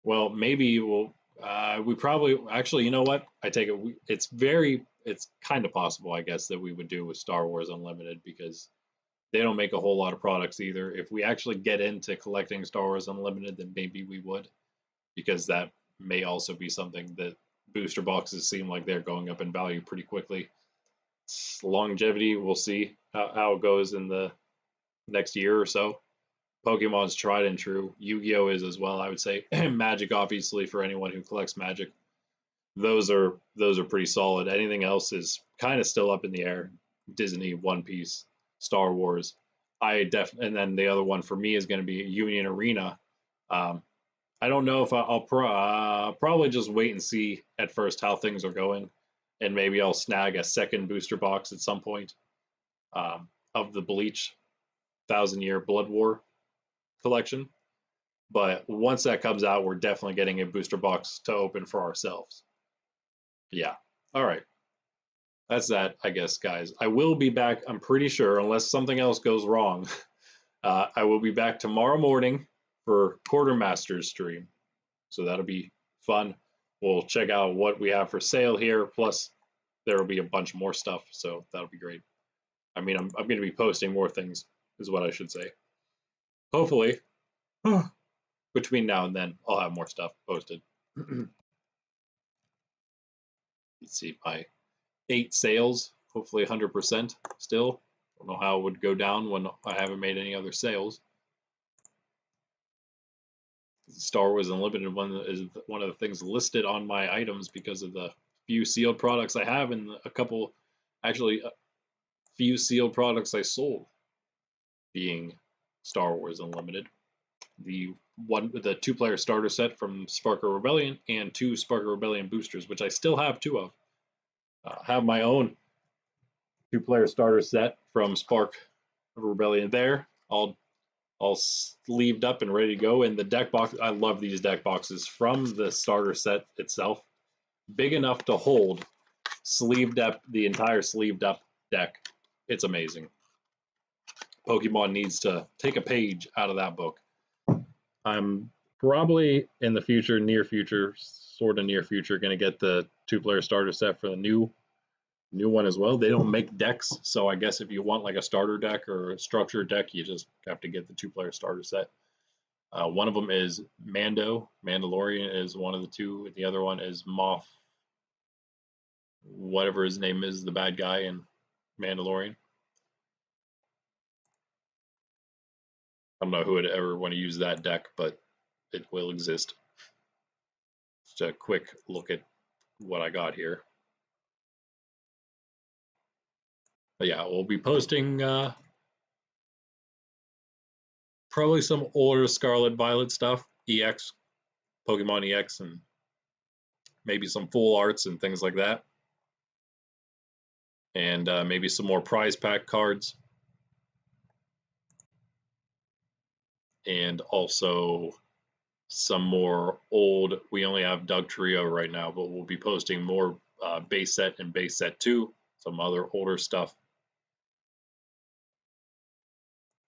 well, maybe we probably, actually, you know what? I take it, it's kind of possible, I guess, that we would do with Star Wars Unlimited, because they don't make a whole lot of products either. If we actually get into collecting Star Wars Unlimited, then maybe we would, because that may also be something that booster boxes seem like they're going up in value pretty quickly. Longevity, we'll see how it goes in the next year or so. Pokemon's tried and true. Yu-Gi-Oh is as well, I would say. Magic, obviously, for anyone who collects Magic. Those are pretty solid. Anything else is kind of still up in the air. Disney, One Piece, Star Wars. And then the other one for me is going to be Union Arena. I don't know if I'll probably just wait and see at first how things are going, and maybe I'll snag a second booster box at some point of the Bleach 1000-Year Blood War collection. But once that comes out, we're definitely getting a booster box to open for ourselves. Yeah. All right. That's that, I guess, guys. I will be back, I'm pretty sure, unless something else goes wrong. I will be back tomorrow morning for Quartermaster's stream. So that'll be fun. We'll check out what we have for sale here. Plus, there will be a bunch more stuff. So that'll be great. I mean, I'm going to be posting more things, is what I should say. Hopefully, between now and then, I'll have more stuff posted. Let's see, my 8 sales, hopefully 100% still. Don't know how it would go down when I haven't made any other sales. Star Wars Unlimited is one of the things listed on my items because of the few sealed products I have, and a few sealed products I sold, being Star Wars Unlimited, the 2-player starter set from Sparker Rebellion, and 2 Sparker Rebellion boosters, which I still have 2 of. Have my own 2-player starter set from Spark Rebellion there, all sleeved up and ready to go. And the deck box, I love these deck boxes from the starter set itself. Big enough to hold the entire sleeved up deck. It's amazing. Pokemon needs to take a page out of that book. I'm probably in the future, near future, going to get the 2-player starter set for the new one as well. They don't make decks, so I guess if you want like a starter deck or a structured deck, you just have to get the 2-player starter set. One of them is Mandalorian is one of the 2. The other one is Moff, whatever his name is, the bad guy in Mandalorian. I don't know who would ever want to use that deck, but it will exist. Just a quick look at what I got here. But yeah, we'll be posting probably some older Scarlet Violet stuff, EX, Pokemon EX, and maybe some full arts and things like that. And maybe some more prize pack cards. And also some more old, we only have Doug Trio right now, but we'll be posting more base set and base set 2, some other older stuff.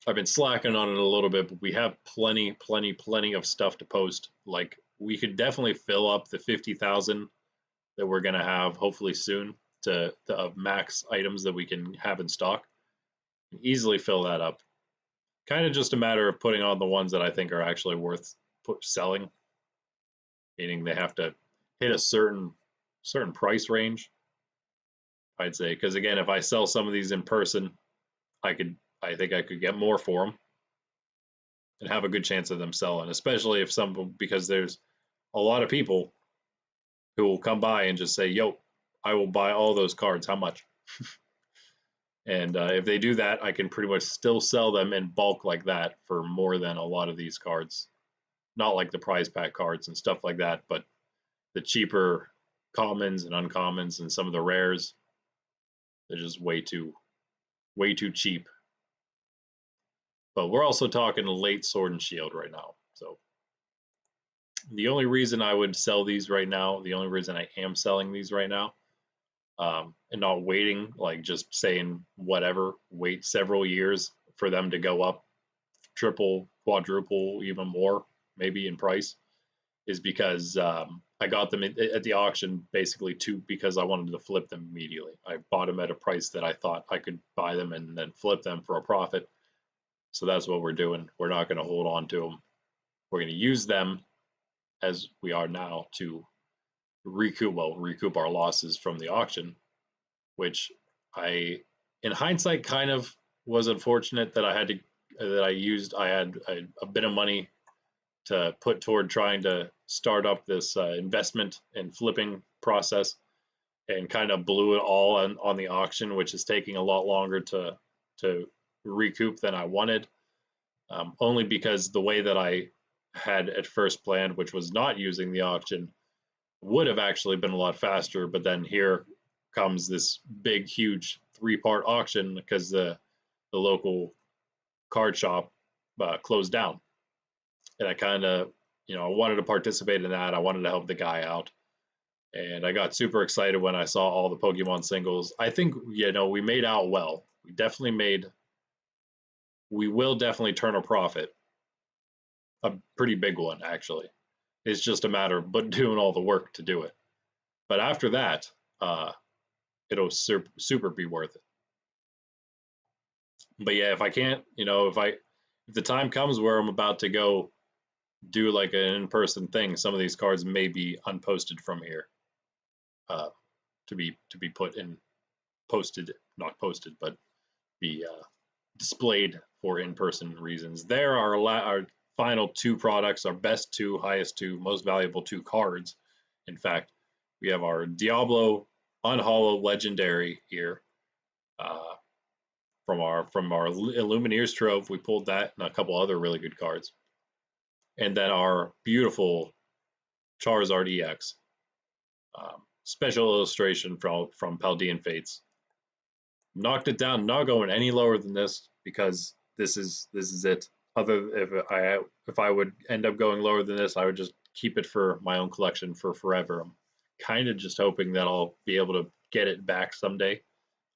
I've been slacking on it a little bit, but we have plenty of stuff to post. Like, we could definitely fill up the 50,000 that we're going to have hopefully soon of max items that we can have in stock. Easily fill that up. Kind of just a matter of putting on the ones that I think are actually worth selling, meaning they have to hit a certain price range, I'd say. Because again, if I sell some of these in person, I think I could get more for them and have a good chance of them selling, especially if because there's a lot of people who will come by and just say, yo, I will buy all those cards. How much? And if they do that, I can pretty much still sell them in bulk like that for more than a lot of these cards. Not like the prize pack cards and stuff like that, but the cheaper commons and uncommons and some of the rares, they're just way too cheap. But we're also talking late Sword and Shield right now. So the only reason I would sell these right now, the only reason I am selling these right now, and not waiting, like just saying whatever, wait several years for them to go up triple, quadruple, even more maybe in price, is because I got them at the auction basically because I wanted to flip them immediately. I bought them at a price that I thought I could buy them and then flip them for a profit. So that's what we're doing. We're not going to hold on to them. We're going to use them as we are now to recoup our losses from the auction, which in hindsight, kind of was unfortunate that I had a bit of money to put toward trying to start up this investment and flipping process, and kind of blew it all on the auction, which is taking a lot longer to recoup than I wanted. Only because the way that I had at first planned, which was not using the auction, would have actually been a lot faster. But then here comes this big, huge 3-part auction because the local card shop closed down. And I kind of, I wanted to participate in that. I wanted to help the guy out. And I got super excited when I saw all the Pokemon singles. I think, we made out well. We will definitely turn a profit. A pretty big one, actually. It's just a matter of doing all the work to do it. But after that, it'll super be worth it. But yeah, if I can't, if the time comes where I'm about to go do like an in-person thing, some of these cards may be unposted from here, to be put in not posted, but be displayed for in-person reasons. There are our final 2 products, our best 2, highest 2, most valuable 2 cards. In fact, we have our Diablo Unhollow Legendary here, from our Illumineers Trove. We pulled that and a couple other really good cards, and then our beautiful Charizard EX, special illustration from Paldean Fates. Knocked it down, not going any lower than this, because this is it. If I would end up going lower than this, I would just keep it for my own collection for forever. I'm kind of just hoping that I'll be able to get it back someday,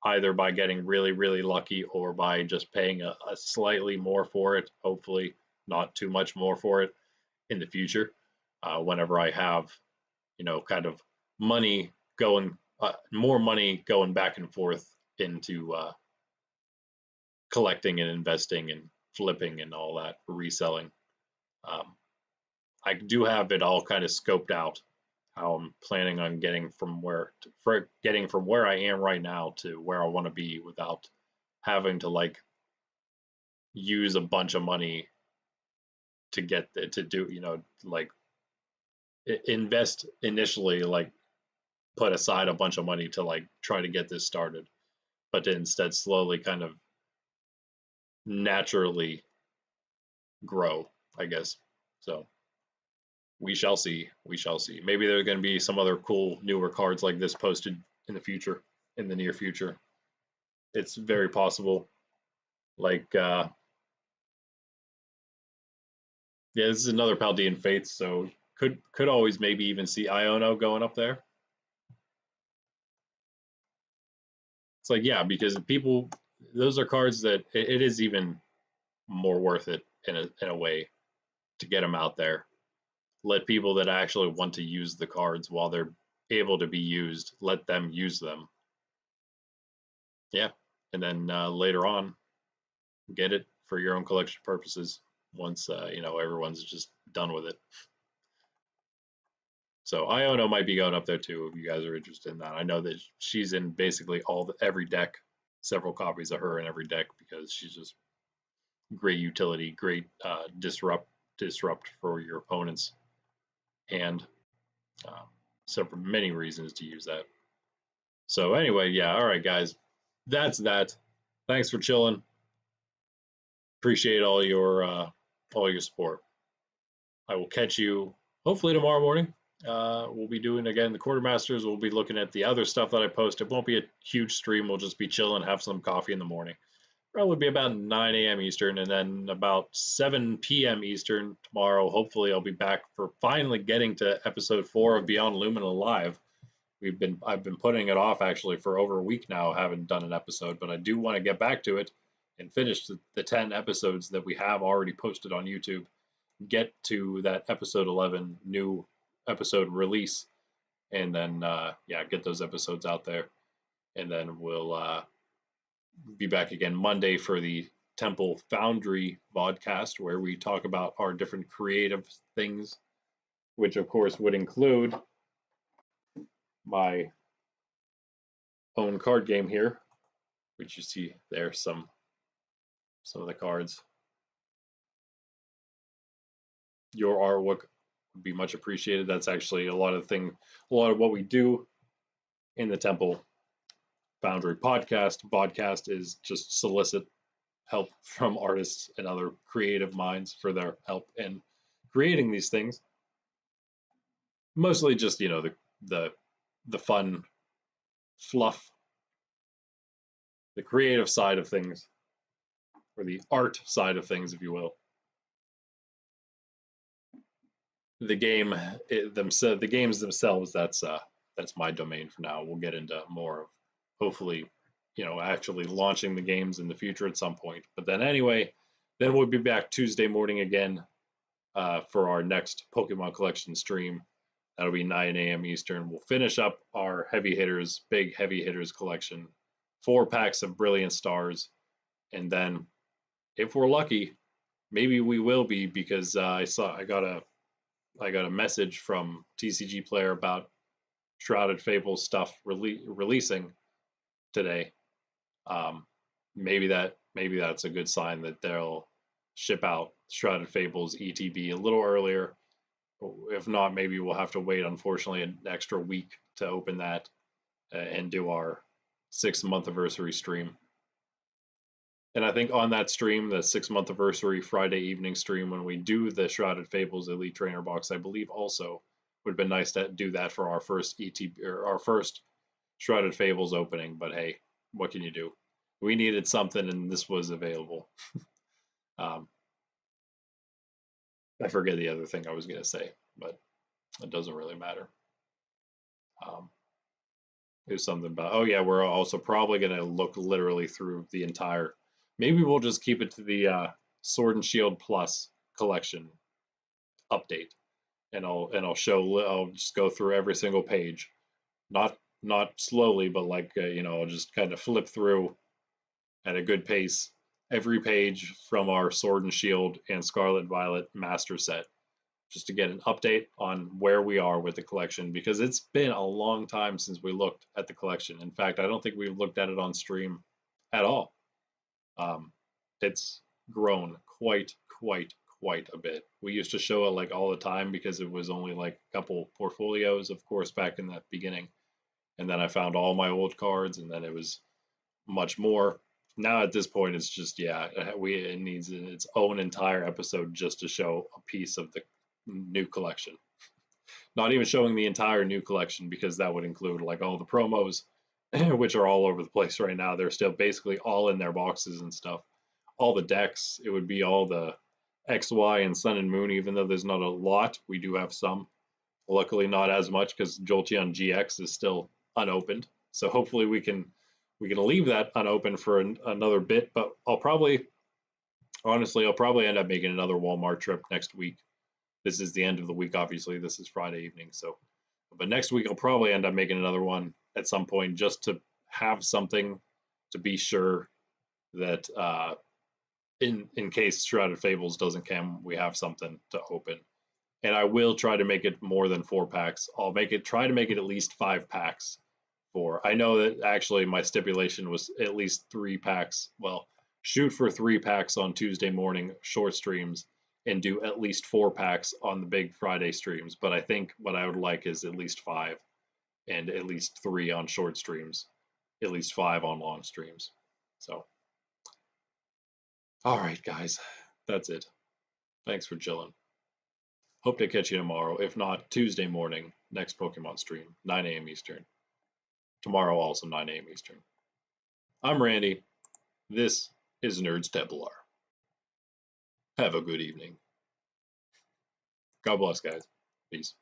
either by getting really, really lucky or by just paying a slightly more for it, hopefully not too much more for it in the future, whenever I have, kind of money going, more money going back and forth into collecting and investing and flipping and all that, reselling. I do have it all kind of scoped out, how I'm planning on getting from where I am right now to where I want to be without having to use a bunch of money to get to do, invest initially, put aside a bunch of money to try to get this started, but to instead slowly kind of naturally grow, I guess. So we shall see. Maybe there are going to be some other cool newer cards like this posted in the near future. It's very possible. Yeah, this is another Paldean Fates, so could always maybe even see Iono going up there. It's yeah, because those are cards that it is even more worth it in a way to get them out there. Let people that actually want to use the cards while they're able to be used, let them use them, yeah, and then later on, get it for your own collection purposes once everyone's just done with it. So Iono might be going up there too if you guys are interested in that. I know that she's in basically every deck, several copies of her in every deck because she's just great utility, great disrupt for your opponents, and uh, so for many reasons to use that. So anyway, yeah, all right, guys, that's that. Thanks for chilling. Appreciate all your support. I will catch you hopefully tomorrow morning. We'll be doing again the quartermasters. We'll be looking at the other stuff that I post. It won't be a huge stream. We'll just be chilling, have some coffee in the morning. Probably be about 9 a.m. Eastern, and then about 7 p.m. Eastern tomorrow. Hopefully, I'll be back for finally getting to episode 4 of Beyond Lumina Live. I've been putting it off actually for over a week now. I haven't done an episode, but I do want to get back to it and finish the 10 episodes that we have already posted on YouTube. Get to that episode 11 new episode release, and then get those episodes out there, and then we'll be back again Monday for the Temple Foundry vodcast, where we talk about our different creative things, which of course would include my own card game here, which you see there, some of the cards. Your artwork would be much appreciated. That's actually a lot of what we do in the Temple Foundry podcast is just solicit help from artists and other creative minds for their help in creating these things. Mostly just the fun fluff, the creative side of things, or the art side of things, if you will. The games themselves, that's my domain for now. We'll get into more of, hopefully, actually launching the games in the future at some point. But then anyway, then we'll be back Tuesday morning again for our next Pokemon collection stream. That'll be 9 a.m. Eastern. We'll finish up our big heavy hitters collection, 4 packs of Brilliant Stars, and then if we're lucky, maybe we will be, because I got a message from TCGPlayer about Shrouded Fables stuff releasing today. Maybe that's a good sign that they'll ship out Shrouded Fables ETB a little earlier. If not, maybe we'll have to wait, unfortunately, an extra week to open that and do our 6-month anniversary stream. And I think on that stream, the 6-month anniversary Friday evening stream, when we do the Shrouded Fables Elite Trainer box, I believe also would have been nice to do that for our first ETB, or our first Shrouded Fables opening. But hey, what can you do? We needed something, and this was available. I forget the other thing I was going to say, but it doesn't really matter. It was something about, oh yeah, we're also probably going to look literally through the entire, maybe we'll just keep it to the Sword and Shield Plus collection update, and I'll just go through every single page, not slowly, but like I'll just kind of flip through at a good pace every page from our Sword and Shield and Scarlet Violet master set, just to get an update on where we are with the collection, because it's been a long time since we looked at the collection. In fact, I don't think we've looked at it on stream at all. It's grown quite a bit. We used to show it like all the time because it was only like a couple portfolios, of course, back in the beginning. And then I found all my old cards, and then it was much more. Now at this point, it's just, it needs its own entire episode just to show a piece of the new collection. Not even showing the entire new collection, because that would include like all the promos, which are all over the place right now. They're still basically all in their boxes and stuff. All the decks, it would be all the XY and Sun and Moon, even though there's not a lot. We do have some. Luckily not as much, because Jolteon GX is still unopened. So hopefully we can leave that unopened for another bit, but I'll probably end up making another Walmart trip next week. This is the end of the week, obviously. This is Friday evening, but next week I'll probably end up making another one at some point, just to have something to be sure that in case Shrouded Fables doesn't come, we have something to open. And I will try to make it more than 4 packs. I'll try to make it at least 5 packs. I know that actually my stipulation was at least 3 packs. Well, shoot for 3 packs on Tuesday morning short streams and do at least 4 packs on the big Friday streams. But I think what I would like is at least 5 and at least 3 on short streams, at least 5 on long streams. So, all right, guys, that's it. Thanks for chilling. Hope to catch you tomorrow. If not, Tuesday morning, next Pokemon stream, 9 a.m. Eastern. Tomorrow, also 9 a.m. Eastern. I'm Randy. This is Nerds Templar. Have a good evening. God bless, guys. Peace.